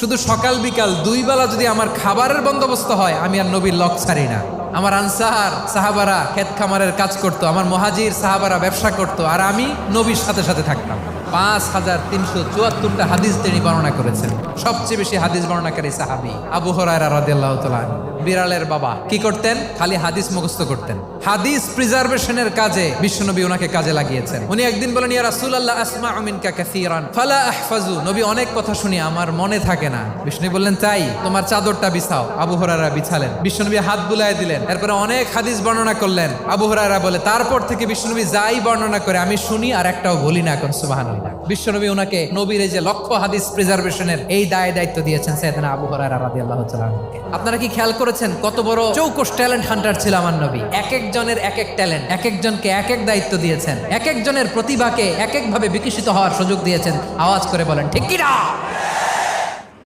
শুধু সকাল বিকাল দুই বেলা যদি আমার খাবারের বন্দোবস্ত হয়, আমি আর নবীর লক ছাড়ি না। আমার আনসার সাহাবারা ক্ষেত খামারের কাজ করত, আমার মুহাজির সাহাবারা ব্যবসা করত, আর আমি নবীর সাথে সাথে থাকতাম। 5374টা হাদিস তিনি বর্ণনা করেছেন। সবচেয়ে বেশি হাদিস বর্ণনাকারী সাহাবী আবু হুরায়রা রাদিয়াল্লাহু তাআলা। বিড়ালের বাবা কি করতেন? খালি হাদিস মুখস্থ করতেন। হাদিস প্রিজার্ভেশনের কাজে বিশ্বনবী ওনাকে কাজে লাগিয়েছেন। উনি একদিন বলেন, ইয়া রাসূলুল্লাহ আসমাউ মিনকা কাসীরান ফালা আহফাজু। নবী অনেক কথা শুনি, আমার মনে থাকে না। বিষ্ণু বললেন, তাই তোমার চাদরটা বিছাও। আবু হুরায়রা বিছালেন। বিশ্বনবী হাত বুলায় দিলেন। এরপরে অনেক হাদিস বর্ণনা করলেন। আবু হুরায়রা বলে, তারপর থেকে বিশ্বনবী যাই বর্ণনা করে আমি শুনি আর একটাও বলি না। এখন সুবহানাল্লাহ। বিশ্বনবী ওনাকে নবীর এই যে লক্ষ হাদিস প্রিজার্ভেশনের এই দায়িত্ব দিয়েছেন সাইয়েদনা আবু হুরায়রা রাদিয়াল্লাহু তাআলা। আপনারা কি খেয়াল করেছেন কত বড় চৌকস ট্যালেন্ট হান্টার ছিল আমার নবী? এক একজনের এক এক ট্যালেন্ট, এক একজনকে এক এক দায়িত্ব দিয়েছেন, এক একজনের প্রতিভাকে এক একভাবে বিকশিত হওয়ার সুযোগ দিয়েছেন। আওয়াজ করে বলেন ঠিক কি না?